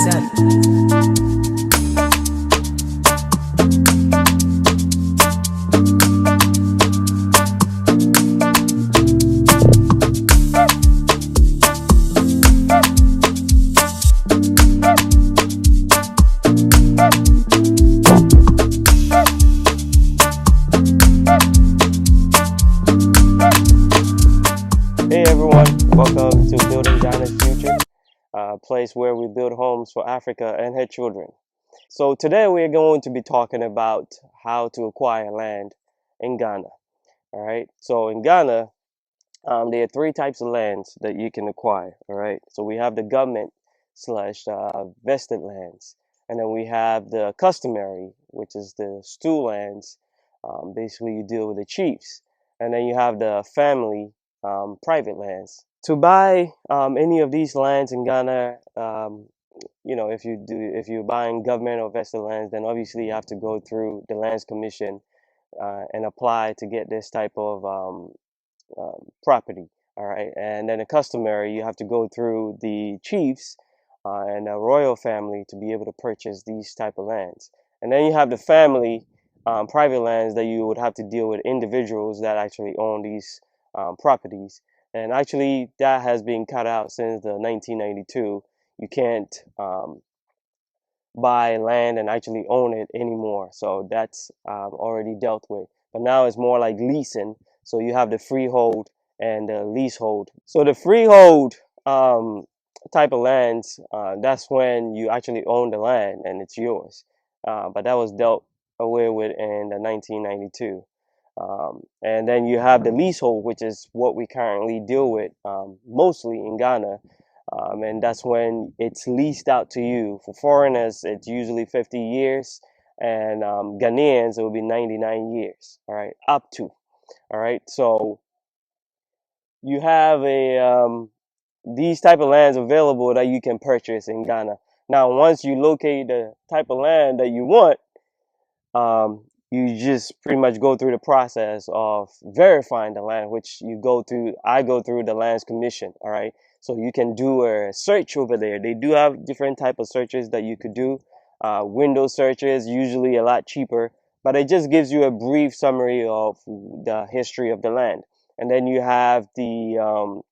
Hey everyone, welcome to Building Ghana's Future, a place where we build homes for Africa and her children. So today we're going to be talking about how to acquire land in Ghana. All right. So in Ghana, there are three types of lands that you can acquire. All right. So we have the government slash vested lands, and then we have the customary, which is the stew lands. Basically, you deal with the chiefs, and then you have the family private lands. To buy any of these lands in Ghana, if you're buying government or vested lands, then obviously you have to go through the Lands Commission and apply to get this type of property. All right, and then a customary, you have to go through the chiefs and the royal family to be able to purchase these type of lands. And then you have the family private lands that you would have to deal with individuals that actually own these properties. And actually, that has been cut out since the 1992. You can't buy land and actually own it anymore. So that's already dealt with. But now it's more like leasing. So you have the freehold and the leasehold. So the freehold type of lands, that's when you actually own the land and it's yours. But that was dealt away with in the 1992. And then you have the leasehold, which is what we currently deal with mostly in Ghana. And that's when it's leased out to you. For foreigners, it's usually 50 years, and Ghanaians, it will be 99 years, all right, up to, all right. So you have these type of lands available that you can purchase in Ghana. Now, once you locate the type of land that you want, you just pretty much go through the process of verifying the land, which I go through the Lands Commission, all right? So you can do a search over there. They do have different type of searches that you could do. Window searches, usually a lot cheaper, but it just gives you a brief summary of the history of the land. And then you have the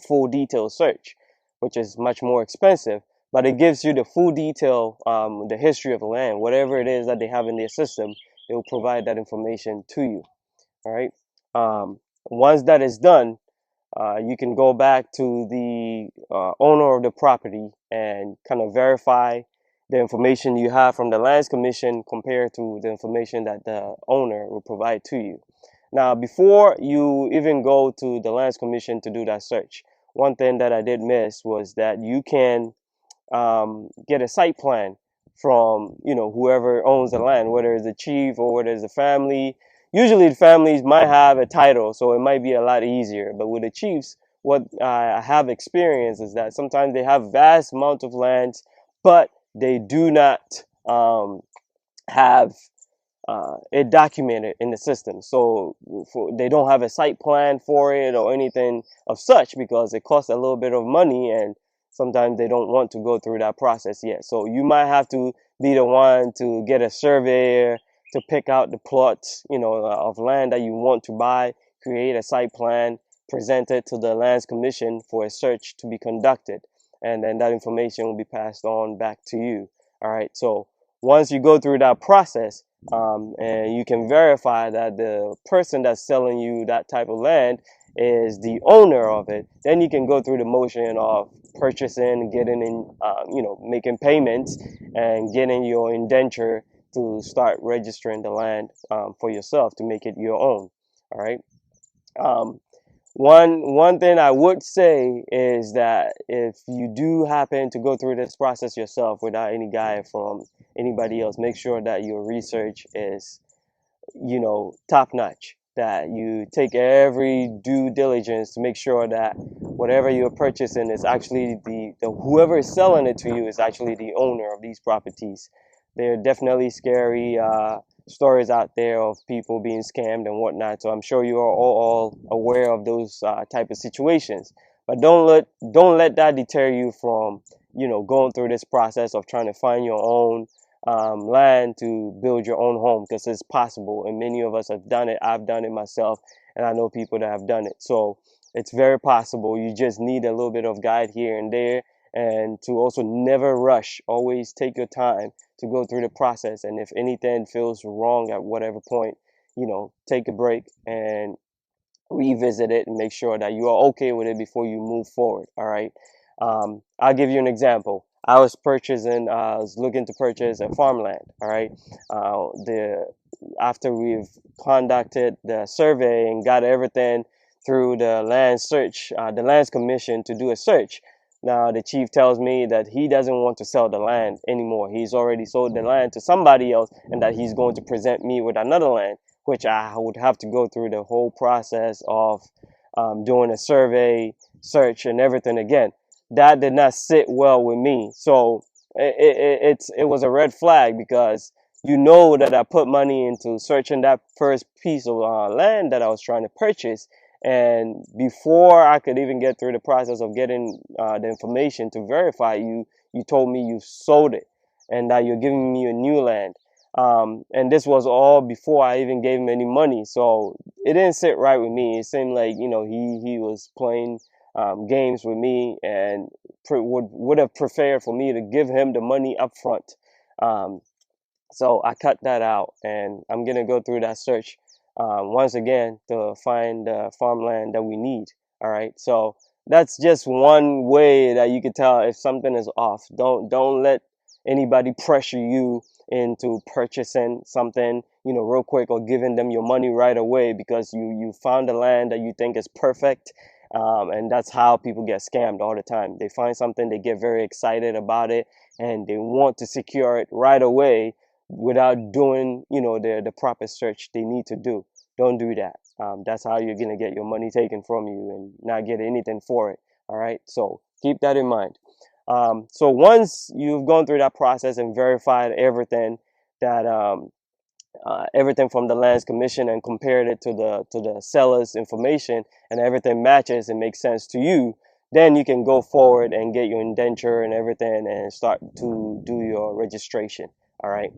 full detail search, which is much more expensive, but it gives you the full detail, the history of the land, whatever it is that they have in their system, they will provide that information to you. All right. Once that is done, you can go back to the owner of the property and kind of verify the information you have from the Lands Commission compared to the information that the owner will provide to you. Now, before you even go to the Lands Commission to do that search, one thing that I did miss was that you can get a site plan from whoever owns the land, whether it's the chief or whether it's the family. Usually the families might have a title, so it might be a lot easier. But with the chiefs, what I have experienced is that sometimes they have vast amounts of lands, but they do not have it documented in the system. So they don't have a site plan for it or anything of such because it costs a little bit of money, and sometimes they don't want to go through that process yet. So you might have to be the one to get a surveyor to pick out the plots, of land that you want to buy, create a site plan, present it to the Lands Commission for a search to be conducted, and then that information will be passed on back to you. All right. So once you go through that process, and you can verify that the person that's selling you that type of land is the owner of it, then you can go through the motion of purchasing, getting in, making payments and getting your indenture to start registering the land for yourself to make it your own. All right. One thing I would say is that if you do happen to go through this process yourself without any guide from anybody else, make sure that your research is, top notch. That you take every due diligence to make sure that whatever you're purchasing is actually the whoever is selling it to you is actually the owner of these properties. There are definitely scary stories out there of people being scammed and whatnot. So I'm sure you are all aware of those type of situations. But don't let that deter you from going through this process of trying to find your own land to build your own home, because it's possible, and many of us have done it. I've done it myself, and I know people that have done it. So it's very possible. You just need a little bit of guide here and there, and to also never rush. Always take your time to go through the process. And if anything feels wrong at whatever point, take a break and revisit it and make sure that you are okay with it before you move forward. All right. I'll give you an example. I was looking to purchase a farmland. All right. The After we've conducted the survey and got everything through the the lands commission to do a search. Now the chief tells me that he doesn't want to sell the land anymore. He's already sold the land to somebody else, and that he's going to present me with another land, which I would have to go through the whole process of doing a survey, search, and everything again. That did not sit well with me. So it was a red flag, because that I put money into searching that first piece of land that I was trying to purchase. And before I could even get through the process of getting the information to verify, you told me you sold it and that you're giving me a new land. And this was all before I even gave him any money. So it didn't sit right with me. It seemed like, he was playing games with me, and would have preferred for me to give him the money up front. So I cut that out, and I'm going to go through that search once again to find the farmland that we need. All right. So that's just one way that you can tell if something is off. Don't let anybody pressure you into purchasing something, real quick, or giving them your money right away because you found a land that you think is perfect. And that's how people get scammed all the time. They find something, they get very excited about it, and they want to secure it right away without doing, the proper search they need to do. Don't do that. That's how you're gonna get your money taken from you and not get anything for it. All right. So keep that in mind. So once you've gone through that process and verified everything that everything from the lands commission, and compared it to the seller's information, and everything matches and makes sense to you, then you can go forward and get your indenture and everything and start to do your registration. All right.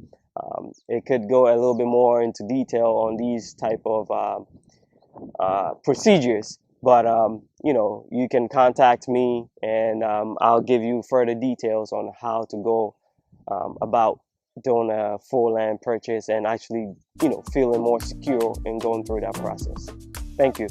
It could go a little bit more into detail on these type of procedures, but you can contact me, and I'll give you further details on how to go about doing a full land purchase and actually feeling more secure in going through that process. Thank you.